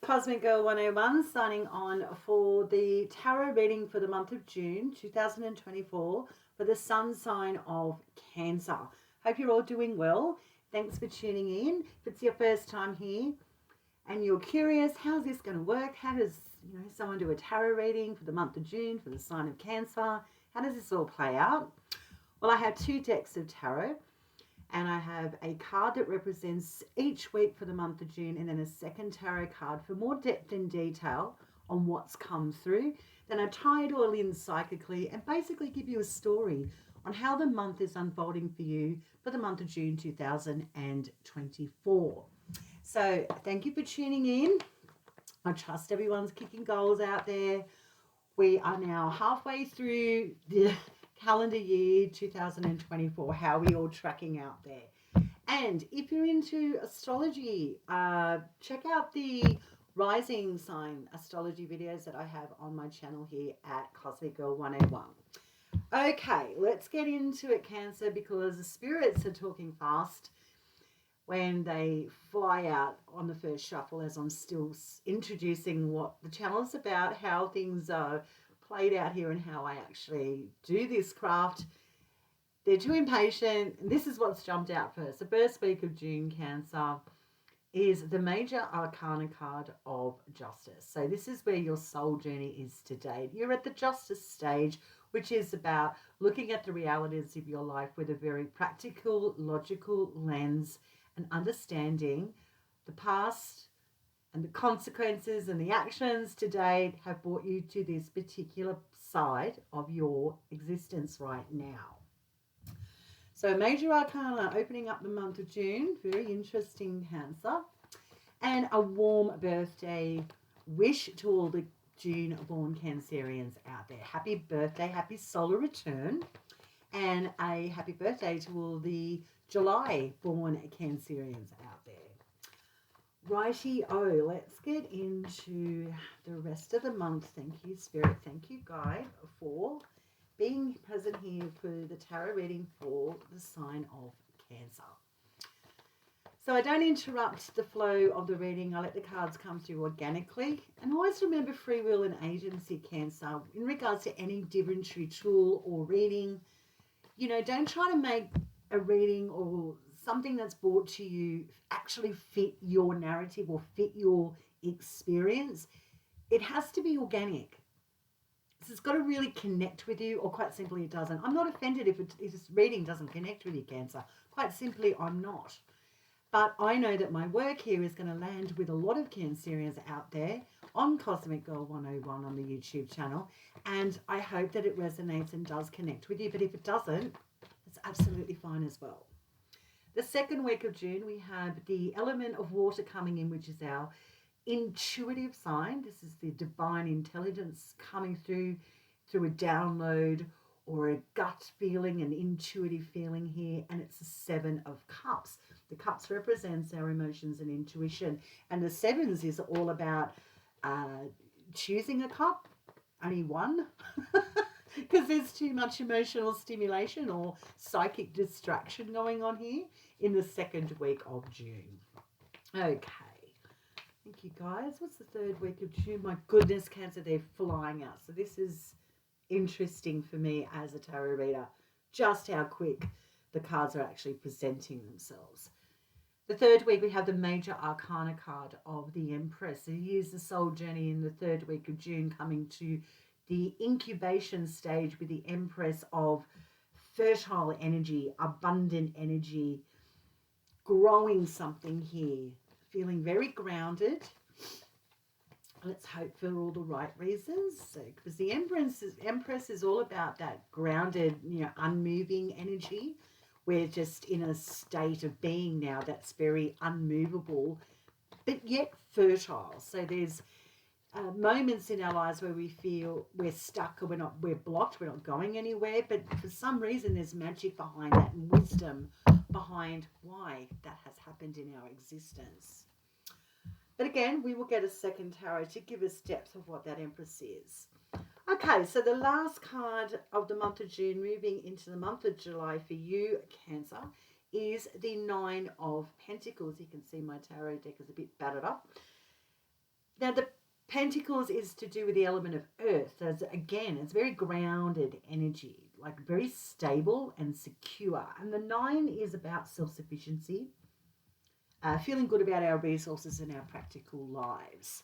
Cosmic Girl 101 signing on for the tarot reading for the month of June 2024 for the sun sign of Cancer. Hope you're all doing well. Thanks for tuning in. If it's your first time here and you're curious, how's this going to work? How does someone do a tarot reading for the month of June for the sign of Cancer? How does this all play out? Well, I have two decks of tarot. And I have a card that represents each week for the month of June, and then a second tarot card for more depth and detail on what's come through. Then I tie it all in psychically and basically give you a story on how the month is unfolding for you for the month of June 2024. So thank you for tuning in. I trust everyone's kicking goals out there. We are now halfway through the calendar year 2024. How are we all tracking out there? And if you're into astrology, check out the rising sign astrology videos that I have on my channel here at Cosmic Girl 101. Okay, let's get into it, Cancer, because the spirits are talking fast when they fly out on the first shuffle, as I'm still introducing what the channel is about, how things are played out here and how I actually do this craft. They're too impatient, and this is what's jumped out first. The first week of June, Cancer, is the major arcana card of justice. So this is where your soul journey is today. You're at the justice stage, which is about looking at the realities of your life with a very practical, logical lens and understanding the past and the consequences and the actions to date have brought you to this particular side of your existence right now. So major arcana opening up the month of June, very interesting, Cancer. And a warm birthday wish to all the June-born Cancerians out there. Happy birthday, happy solar return, and a happy birthday to all the July-born Cancerians out there. Righty-o, let's get into the rest of the month. Thank you, Spirit. Thank you, Guide, for being present here for the tarot reading for the sign of Cancer. So I don't interrupt the flow of the reading. I let the cards come through organically. And always remember free will and agency, Cancer. In regards to any divinatory tool or reading, don't try to make a reading or something that's brought to you actually fit your narrative or fit your experience. It has to be organic. So it's got to really connect with you, or quite simply it doesn't. I'm not offended if this reading doesn't connect with you, Cancer. Quite simply, I'm not. But I know that my work here is going to land with a lot of Cancerians out there on Cosmic Girl 101 on the YouTube channel. And I hope that it resonates and does connect with you. But if it doesn't, it's absolutely fine as well. The second week of June, we have the element of water coming in, which is our intuitive sign. This is the divine intelligence coming through a download or a gut feeling, an intuitive feeling here. And it's the Seven of Cups. The cups represents our emotions and intuition. And the sevens is all about choosing a cup, only one. Because there's too much emotional stimulation or psychic distraction going on here in the second week of June. Okay. Thank you, guys. What's the third week of June? My goodness, Cancer, they're flying out. So this is interesting for me as a tarot reader, just how quick the cards are actually presenting themselves. The third week, we have the major arcana card of the Empress. So here's the soul journey in the third week of June, coming to the incubation stage with the Empress of fertile energy, abundant energy, growing something here, feeling very grounded. Let's hope for all the right reasons. So, because the Empress is all about that grounded, unmoving energy. We're just in a state of being now that's very unmovable, but yet fertile. So there's moments in our lives where we feel we're stuck or we're blocked, we're not going anywhere, but for some reason there's magic behind that and wisdom behind why that has happened in our existence. But again, we will get a second tarot to give us depth of what that Empress is. Okay, so the last card of the month of June, moving into the month of July for you, Cancer, is the Nine of Pentacles. You can see my tarot deck is a bit battered up. Now, the Pentacles is to do with the element of earth. So again, it's very grounded energy, like very stable and secure. And the 9 is about self-sufficiency, feeling good about our resources and our practical lives.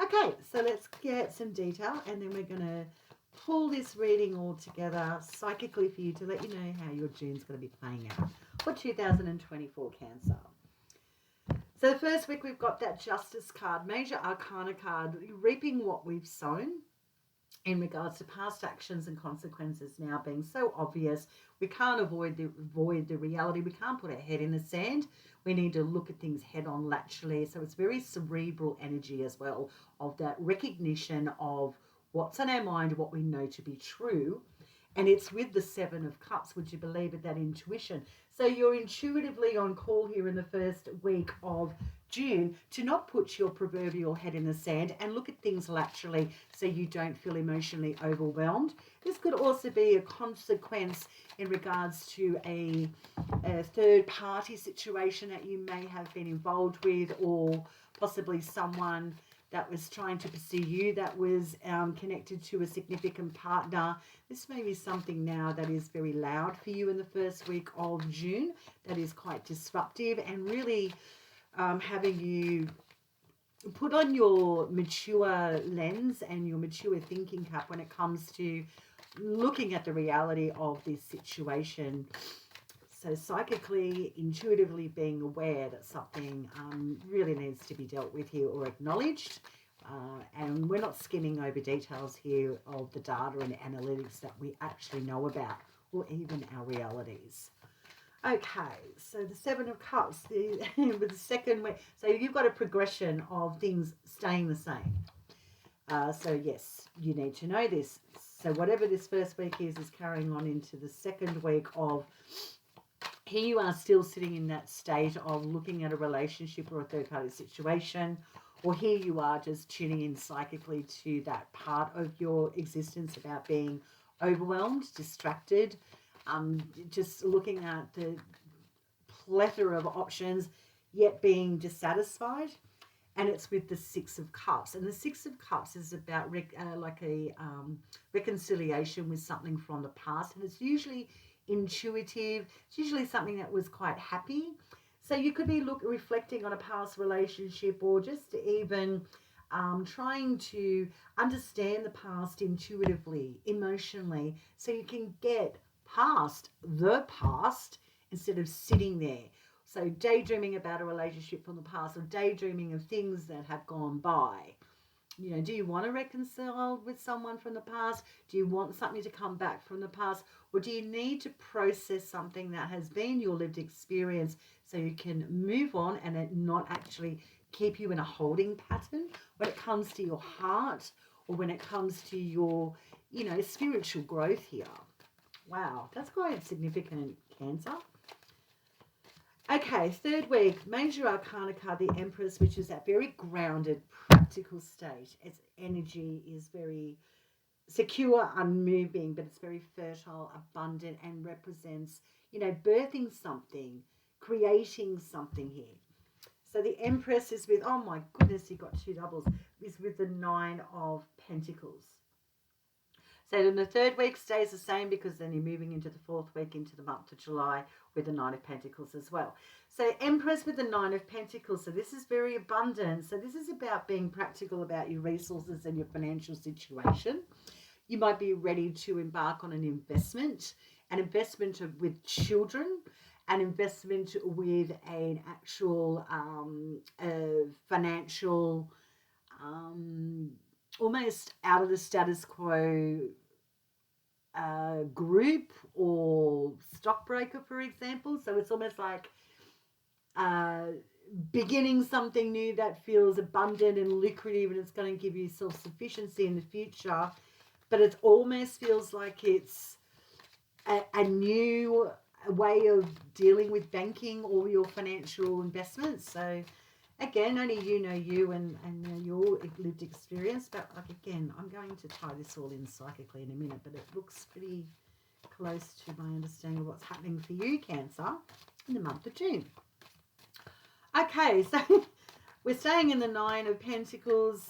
Okay, so let's get some detail, and then we're going to pull this reading all together psychically for you to let you know how your June's going to be playing out for 2024 Cancer. So the first week we've got that Justice card, Major Arcana card, reaping what we've sown in regards to past actions and consequences now being so obvious. We can't avoid the reality. We can't put our head in the sand. We need to look at things head on laterally. So it's very cerebral energy as well, of that recognition of what's on our mind, what we know to be true. And it's with the 7 of Cups, would you believe it, that intuition. So you're intuitively on call here in the first week of June to not put your proverbial head in the sand and look at things laterally so you don't feel emotionally overwhelmed. This could also be a consequence in regards to a third party situation that you may have been involved with, or possibly someone that was trying to pursue you that was connected to a significant partner. This may be something now that is very loud for you in the first week of June, that is quite disruptive and really having you put on your mature lens and your mature thinking cap when it comes to looking at the reality of this situation. So psychically, intuitively being aware that something really needs to be dealt with here or acknowledged. And we're not skimming over details here of the data and analytics that we actually know about, or even our realities. Okay, so the 7 of Cups, with the second week, so you've got a progression of things staying the same. So yes, you need to know this. So whatever this first week is carrying on into the second week of, here you are still sitting in that state of looking at a relationship or a third party situation, or here you are just tuning in psychically to that part of your existence about being overwhelmed, distracted, just looking at the plethora of options, yet being dissatisfied. And it's with the 6 of Cups. And the 6 of Cups is about reconciliation with something from the past. And it's usually intuitive. It's usually something that was quite happy. So you could be reflecting on a past relationship, or just even trying to understand the past intuitively, emotionally, so you can get past the past instead of sitting there. So daydreaming about a relationship from the past, or daydreaming of things that have gone by. You know, do you want to reconcile with someone from the past? Do you want something to come back from the past? Or do you need to process something that has been your lived experience so you can move on and it not actually keep you in a holding pattern when it comes to your heart, or when it comes to your, spiritual growth here? Wow, that's quite significant, Cancer. Okay, third week, Major Arcana card, the Empress, which is that very grounded, practical state. Its energy is very secure, unmoving, but it's very fertile, abundant, and represents, birthing something, creating something here. So the Empress is with, oh my goodness, you got 2 doubles, is with the 9 of Pentacles. So then the third week stays the same, because then you're moving into the fourth week, into the month of July, with the 9 of Pentacles as well. So Empress with the 9 of Pentacles. So this is very abundant. So this is about being practical about your resources and your financial situation. You might be ready to embark on an investment with children, an investment with an actual financial, almost out of the status quo group or stockbroker, for example. So it's almost like beginning something new that feels abundant and lucrative, and it's going to give you self-sufficiency in the future. But it almost feels like it's a new way of dealing with banking or your financial investments. So again, only you know you and your lived experience. But again, I'm going to tie this all in psychically in a minute, but it looks pretty close to my understanding of what's happening for you, Cancer, in the month of June. Okay, so We're staying in the Nine of Pentacles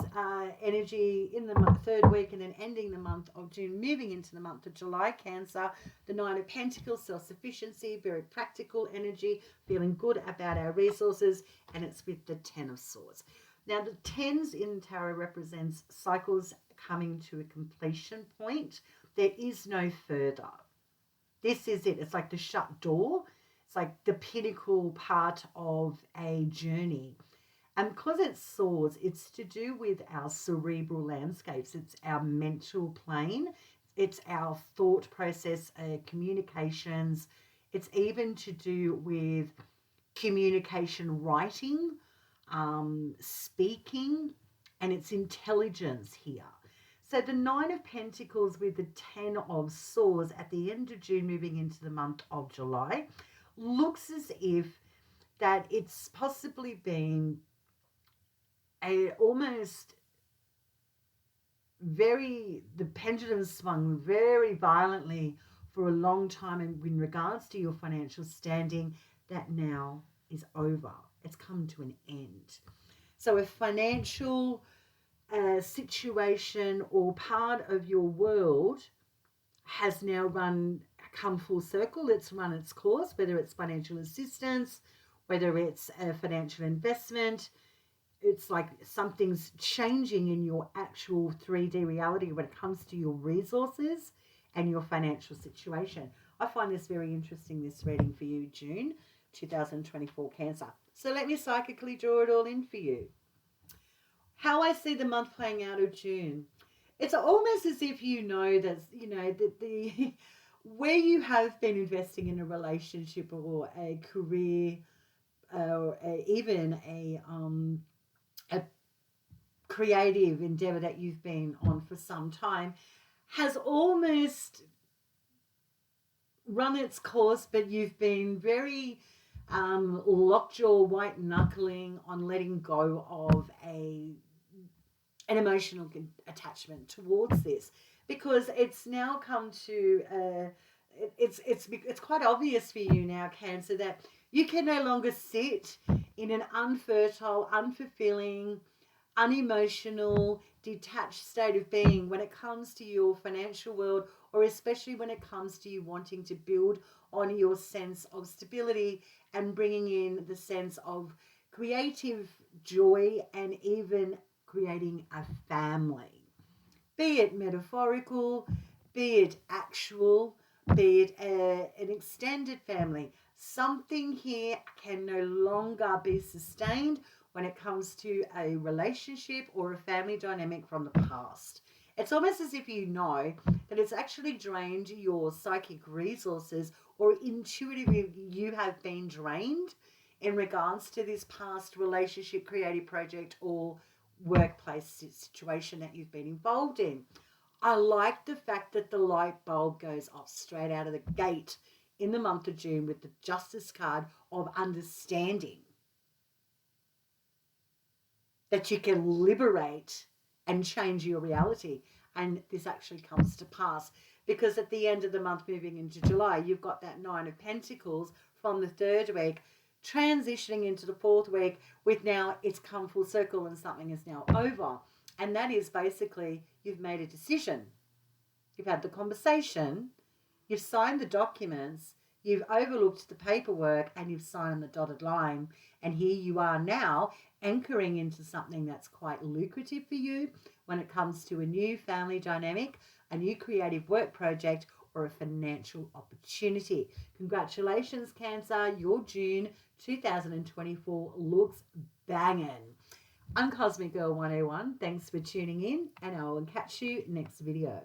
energy in the third week and then ending the month of June, moving into the month of July. Cancer, the Nine of Pentacles, self-sufficiency, very practical energy, feeling good about our resources, and it's with the Ten of Swords. Now, the tens in tarot represents cycles coming to a completion point. There is no further. This is it. It's like the shut door. It's like the pinnacle part of a journey. And because it's swords, it's to do with our cerebral landscapes. It's our mental plane. It's our thought process, communications. It's even to do with communication, writing, speaking, and it's intelligence here. So the Nine of Pentacles with the Ten of Swords at the end of June, moving into the month of July, looks as if that it's possibly been almost the pendulum swung very violently for a long time in regards to your financial standing. That now is over. It's come to an end. So a financial situation or part of your world has now come full circle. It's run its course, whether it's financial assistance, whether it's a financial investment. It's like something's changing in your actual 3D reality when it comes to your resources and your financial situation. I find this very interesting, this reading for you, June 2024 Cancer. So let me psychically draw it all in for you. How I see the month playing out of June. It's almost as if that the where you have been investing in a relationship or a career or even a creative endeavor that you've been on for some time has almost run its course, but you've been very lockjaw, white knuckling on letting go of an emotional attachment towards this, because it's now come to it's quite obvious for you now, Cancer, that you can no longer sit in an unfertile, unfulfilling, unemotional, detached state of being when it comes to your financial world, or especially when it comes to you wanting to build on your sense of stability and bringing in the sense of creative joy and even creating a family. Be it metaphorical, be it actual, be it an extended family. Something here can no longer be sustained when it comes to a relationship or a family dynamic from the past. It's almost as if you know that it's actually drained your psychic resources, or intuitively you have been drained in regards to this past relationship, creative project, or workplace situation that you've been involved in. I like the fact that the light bulb goes off straight out of the gate in the month of June with the Justice card of understanding that you can liberate and change your reality. And this actually comes to pass, because at the end of the month, moving into July, you've got that Nine of Pentacles from the third week transitioning into the fourth week, with now it's come full circle and something is now over. And that is basically you've made a decision. You've had the conversation, you've signed the documents, you've overlooked the paperwork, and you've signed the dotted line. And here you are now anchoring into something that's quite lucrative for you when it comes to a new family dynamic, a new creative work project, or a financial opportunity. Congratulations, Cancer. Your June 2024 looks banging. I'm Cosmic Girl 101. Thanks for tuning in, and I will catch you next video.